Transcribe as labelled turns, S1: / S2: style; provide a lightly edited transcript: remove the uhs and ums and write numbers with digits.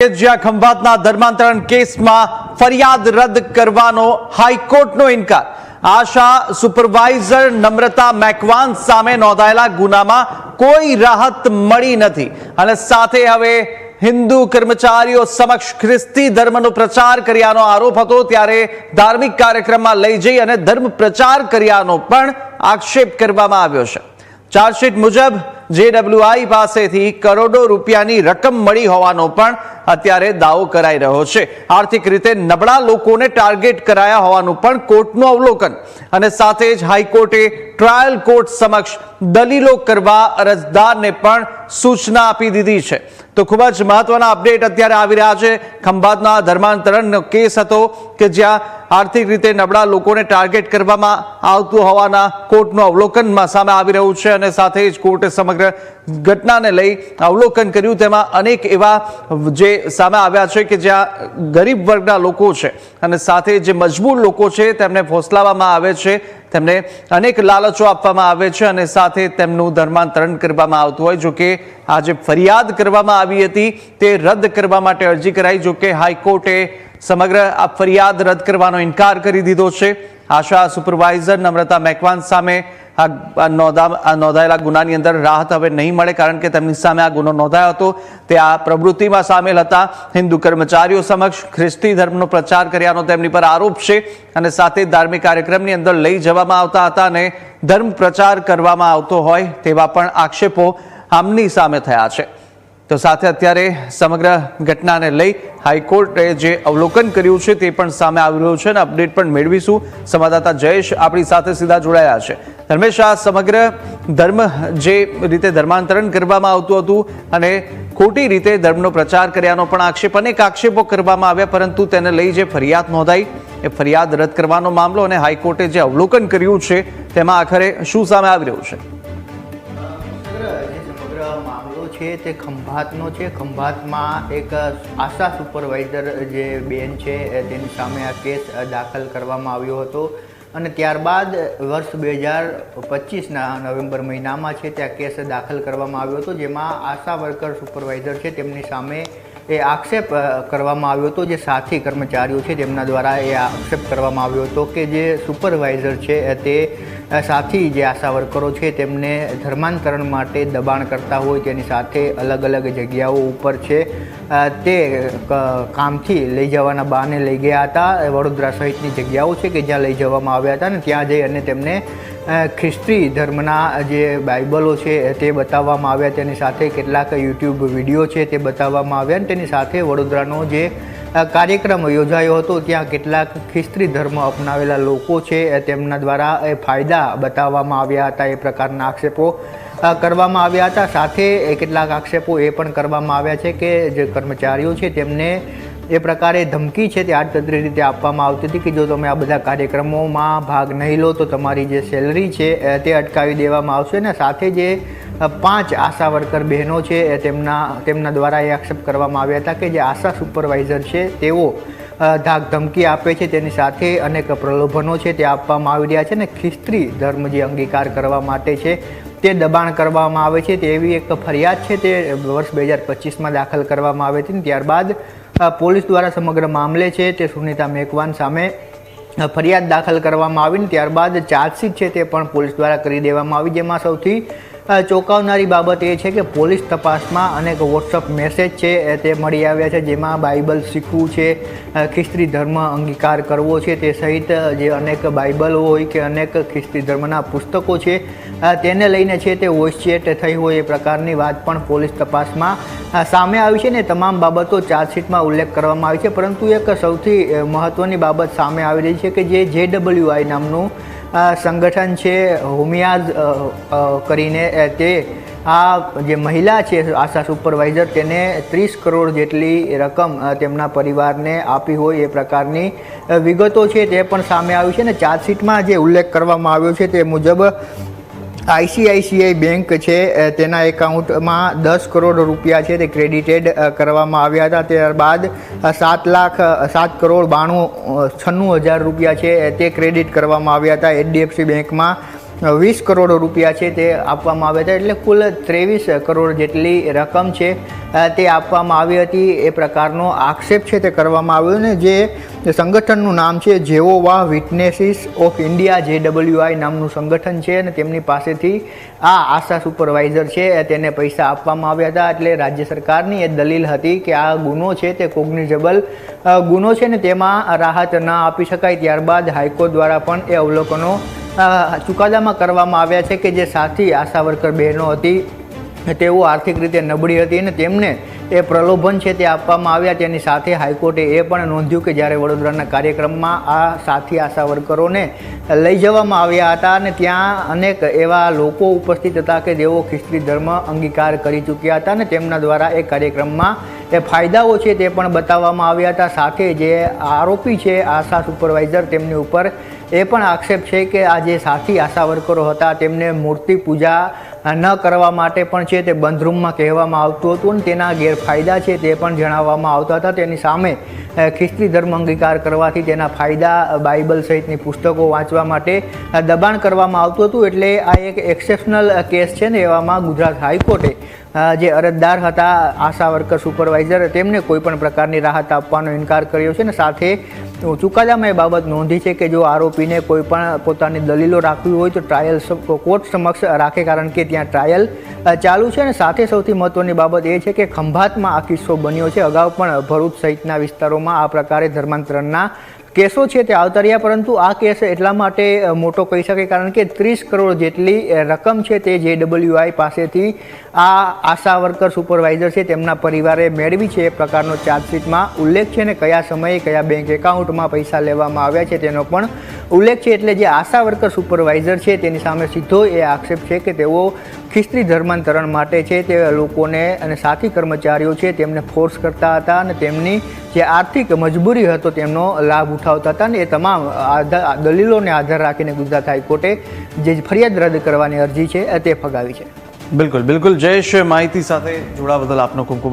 S1: કે જ્યાં ખંભાતના ધર્માંતરણ કેસમાં ફરિયાદ રદ કરવાનો હાઈકોર્ટનો ઇનકાર। આશા સુપરવાઇઝર નમ્રતા મેકવાન સામે નોંધાયેલા ગુનામાં કોઈ રાહત મળી નથી અને સાથે હવે હિન્દુ કર્મચારીઓ સમક્ષ ખ્રિસ્તી ધર્મનો પ્રચાર કર્યાનો આરોપ હતો, ત્યારે ધાર્મિક કાર્યક્રમમાં લઈ જઈ અને ધર્મ પ્રચાર કર્યાનો પણ આક્ષેપ કરવામાં આવ્યો છે। ચાર્જશીટ મુજબ JWI પાસેથી કરોડો રૂપિયાની રકમ મળી હોવાનો પણ અત્યારે દાવો કરાઈ રહ્યો છે। આર્થિક રીતે નબળા લોકોને ટાર્ગેટ કરાયા હોવાનું પણ કોર્ટનું અવલોકન અને સાથે જ હાઈકોર્ટે ટ્રાયલ કોર્ટ સમક્ષ દલીલો કરવા અરજદારને પણ સૂચના આપી દીધી છે। તો ખૂબ જ મહત્વના અપડેટ અત્યારે આવી રહ્યા છે। ખંભાતના ધર્માંતરણનો કેસ હતો કે જ્યાં આર્થિક રીતે નબળા લોકોને ટાર્ગેટ કરવામાં આવતું હોવાના કોર્ટનું અવલોકન સામે આવી રહ્યું છે અને સાથે જ કોર્ટે સમગ્ર ઘટનાને લઈ અવલોકન કર્યું। તેમાં અનેક એવા જે સામે આવ્યા છે કે જ્યાં ગરીબ વર્ગના લોકો છે અને સાથે જે મજબૂર લોકો છે તેમને ફોસલાવવામાં આવે છે, તેમને અનેક લાલચો આપવામાં આવે છે અને સાથે તેમનું ધર્માંતરણ કરવામાં આવતું હોય। જો કે આજે ફરિયાદ કરવામાં આવી હતી તે રદ કરવા માટે અરજી કરાઈ, જો કે હાઈકોર્ટે સમગ્ર આ ફરિયાદ રદ કરવાનો ઇનકાર કરી દીધો છે। આશા સુપરવાઇઝર નમ્રતા મેકવાન સામે નોંધાયેલા ગુનાની અંદર રાહત હવે નહીં મળે, કારણ કે તેમની સામે આ ગુનો નોંધાયો હતો તે આ પ્રવૃત્તિમાં સામેલ હતા। હિન્દુ કર્મચારીઓ સમક્ષ ખ્રિસ્તી ધર્મનો પ્રચાર કર્યાનો તેમની પર આરોપ છે અને સાથે ધાર્મિક કાર્યક્રમની અંદર લઈ જવામાં આવતા હતા અને ધર્મ પ્રચાર કરવામાં આવતો હોય તેવા પણ આક્ષેપો આમની સામે થયા છે। તો સાથે અત્યારે સમગ્ર ઘટનાને લઈ હાઈકોર્ટે જે અવલોકન કર્યું છે તે પણ સામે આવી રહ્યું છે અને અપડેટ પણ મેળવીશું। સંવાદદાતા જયેશ આપણી સાથે સીધા જોડાયા છે। ધર્મેશ, આ સમગ્ર ધર્મ જે રીતે ધર્માંતરણ કરવામાં આવતું હતું અને ખોટી રીતે ધર્મનો પ્રચાર કર્યાનો પણ અનેક આક્ષેપો કરવામાં આવ્યા, પરંતુ તેને લઈ જે ફરિયાદ નોંધાઈ એ ફરિયાદ રદ કરવાનો મામલો અને હાઈકોર્ટે જે અવલોકન કર્યું છે તેમાં આખરે શું સામે આવી રહ્યું છે?
S2: છે તે ખંભાતનો છે। ખંભાતમાં એક આશા સુપરવાઇઝર જે બેન છે તેની સામે આ કેસ દાખલ કરવામાં આવ્યો હતો અને ત્યારબાદ વર્ષ 2025ના નવેમ્બર મહિનામાં છે ત્યાં કેસ દાખલ કરવામાં આવ્યો હતો, જેમાં આશા વર્કર સુપરવાઇઝર છે તેમની સામે એ આક્ષેપ કરવામાં આવ્યો હતો। જે સાથી કર્મચારીઓ છે તેમના દ્વારા એ આક્ષેપ કરવામાં આવ્યો હતો કે જે સુપરવાઇઝર છે તે સાથી જે આશા વર્કરો છે તેમને ધર્માંતરણ માટે દબાણ કરતા હોય, તેની સાથે અલગ અલગ જગ્યાઓ ઉપર છે તે કામથી લઈ જવાના બહાને લઈ ગયા હતા। વડોદરા સહિતની જગ્યાઓ છે કે જ્યાં લઈ જવામાં આવ્યા હતા અને ત્યાં જઈ અને તેમને ખ્રિસ્તી ધર્મના જે બાઇબલો છે તે બતાવવામાં આવ્યા, તેની સાથે કેટલાક યુટ્યુબ વિડીયો છે તે બતાવવામાં આવ્યા અને તેની સાથે વડોદરાનો જે કાર્યક્રમ યોજાયો હતો ત્યાં કેટલાક ખ્રિસ્તી ધર્મ અપનાવેલા લોકો છે તેમના દ્વારા એ ફાયદા બતાવવામાં આવ્યા હતા, એ પ્રકારના આક્ષેપો કરવામાં આવ્યા હતા। સાથે કેટલાક આક્ષેપો એ પણ કરવામાં આવ્યા છે કે જે કર્મચારીઓ છે તેમને એ પ્રકારે ધમકી છે તે આડકતરી રીતે આપવામાં આવતી હતી કે જો તમે આ બધા કાર્યક્રમોમાં ભાગ નહીં લો તો તમારી જે સેલરી છે તે અટકાવી દેવામાં આવશે। અને સાથે જે 5 આશા વર્કર બહેનો છે તેમના દ્વારા એ આક્ષેપ કરવામાં આવ્યા હતા કે જે આશા સુપરવાઇઝર છે તેઓ ધાક ધમકી આપે છે, તેની સાથે અનેક પ્રલોભનો છે તે આપવામાં આવી રહ્યા છે અને ખ્રિસ્તી ધર્મ જે અંગીકાર કરવા માટે છે તે દબાણ કરવામાં આવે છે તેવી એક ફરિયાદ છે તે વર્ષ 2025માં દાખલ કરવામાં આવી હતી। ત્યારબાદ પોલીસ દ્વારા સમગ્ર મામલે છે તે સુનિતા મેકવાન સામે ફરિયાદ દાખલ કરવામાં આવી, ત્યારબાદ ચાર્જશીટ છે તે પણ પોલીસ દ્વારા કરી દેવામાં આવી। જેમાં સૌથી ચોંકાવનારી બાબત એ છે કે પોલીસ તપાસમાં અનેક વોટ્સઅપ મેસેજ છે તે મળી આવ્યા છે, જેમાં બાઇબલ શીખવું છે, ખ્રિસ્તી ધર્મ અંગીકાર કરવો છે તે સહિત જે અનેક બાઇબલ હોય કે અનેક ખ્રિસ્તી ધર્મના પુસ્તકો છે તેને લઈને છે તે વોઇસ ચેટ થઈ હોય એ પ્રકારની વાત પણ પોલીસ તપાસમાં સામે આવી છે ને તમામ બાબતો ચાર્જશીટમાં ઉલ્લેખ કરવામાં આવી છે। પરંતુ એક સૌથી મહત્ત્વની બાબત સામે આવી રહી છે કે જે JWI નામનું સંગઠન છે હુમિયાઝ કરીને તે આ જે મહિલા છે આશા સુપરવાઇઝર તેને 30 કરોડ જેટલી રકમ તેમના પરિવારને આપી હોય એ પ્રકારની વિગતો છે તે પણ સામે આવી છે અને ચાર્જશીટમાં જે ઉલ્લેખ કરવામાં આવ્યો છે તે મુજબ ICICI બેંક છે તેના એકાઉન્ટમાં 10 કરોડ રૂપિયા છે તે ક્રેડિટેડ કરવામાં આવ્યા હતા। ત્યારબાદ 7,07,92,96,000 રૂપિયા છે તે ક્રેડિટ કરવામાં આવ્યા હતા। HDFC બેંકમાં 20 કરોડ રૂપિયા છે તે આપવામાં આવ્યા હતા. એટલે કુલ 23 કરોડ જેટલી રકમ છે તે આપવામાં આવી હતી. એ પ્રકારનો આક્ષેપ છે તે કરવામાં આવ્યો. ને જે સંગઠનનું નામ છે જેહોવા વિટનેસીસ ઓફ ઇન્ડિયા, JWI નામનું સંગઠન છે, અને તેમની પાસેથી આ આશા સુપરવાઇઝર છે તેને પૈસા આપવામાં આવ્યા હતા. એટલે રાજ્ય સરકારની એ દલીલ હતી કે આ ગુનો છે તે કોગ્નિઝેબલ ગુનો છે ને તેમાં રાહત ન આપી શકાય. ત્યારબાદ હાઈકોર્ટ દ્વારા પણ એ અવલોકનો ચુકાદામાં કરવામાં આવ્યા છે કે જે સાથી આશા વર્કર બહેનો હતી તેઓ આર્થિક રીતે નબળી હતી અને તેમને એ પ્રલોભન છે તે આપવામાં આવ્યા. તેની સાથે હાઈકોર્ટે એ પણ નોંધ્યું કે જ્યારે વડોદરાના કાર્યક્રમમાં આ સાથી આશા વર્કરોને લઈ જવામાં આવ્યા હતા અને ત્યાં અનેક એવા લોકો ઉપસ્થિત હતા કે જેઓ ખ્રિસ્તી ધર્મ અંગીકાર કરી ચૂક્યા હતા અને તેમના દ્વારા એ કાર્યક્રમમાં એ ફાયદાઓ છે તે પણ બતાવવામાં આવ્યા હતા. સાથે જે આરોપી છે આશા સુપરવાઇઝર તેમની ઉપર એ પણ આક્ષેપ છે કે આ જે સાથી આશા વર્કરો હતા તેમને મૂર્તિ પૂજા ન કરવા માટે પણ છે તે બંધ રૂમમાં કહેવામાં આવતું હતું અને તેના ગેરફાયદા છે તે પણ જણાવવામાં આવતા હતા. તેની સામે ખ્રિસ્તી ધર્મ અંગીકાર કરવાથી તેના ફાયદા, બાઇબલ સહિતની પુસ્તકો વાંચવા માટે દબાણ કરવામાં આવતું હતું. એટલે આ એક એક્સેપ્શનલ કેસ છે ને એવામાં ગુજરાત હાઈકોર્ટે જે અરજદાર હતા આશા વર્કર સુપરવાઇઝર તેમને કોઈ પણ પ્રકારની રાહત આપવાનો ઇનકાર કર્યો છે. ને સાથે ચુકાદામાં એ બાબત નોંધી છે કે જો આરોપીને કોઈ પણ પોતાની દલીલો રાખવી હોય તો ટ્રાયલ કોર્ટ સમક્ષ રાખે, કારણ કે ત્યાં ટ્રાયલ ચાલુ છે. અને સાથે સૌથી મહત્વની બાબત એ છે કે ખંભાતમાં આ કિસ્સો બન્યો છે. અગાઉ પણ ભરૂચ સહિતના વિસ્તારોમાં આ પ્રકારે ધર્માંતરણના કેસો છે તે આવતા રહ્યા, પરંતુ આ કેસ એટલા માટે મોટો કહી શકાય કારણ કે 30 કરોડ જેટલી રકમ છે તે JWI પાસેથી આ આશા વર્કર સુપરવાઇઝર છે તેમના પરિવારે મેળવી છે. એ પ્રકારનો ચાર્જશીટમાં ઉલ્લેખ છે ને કયા સમયે કયા બેંક એકાઉન્ટમાં પૈસા લેવામાં આવ્યા છે તેનો પણ ઉલ્લેખ છે. એટલે જે આશા વર્કર સુપરવાઇઝર છે તેની સામે સીધો એ આક્ષેપ છે કે તેઓ ખ્રિસ્તી ધર્માંતરણ માટે છે તે લોકોને અને સાથી કર્મચારીઓ છે તેમને ફોર્સ કરતા હતા અને તેમની જે આર્થિક મજબૂરી હતો તેમનો લાભ ઉઠાવતા હતા. ને એ તમામ દલીલોને આધાર રાખીને ગુજરાત હાઈકોર્ટે જે ફરિયાદ રદ કરવાની અરજી છે તે ફગાવી છે.
S1: બિલકુલ બિલકુલ જયેશ, માહિતી સાથે જોડાવા બદલ આપનો ખૂબ ખૂબ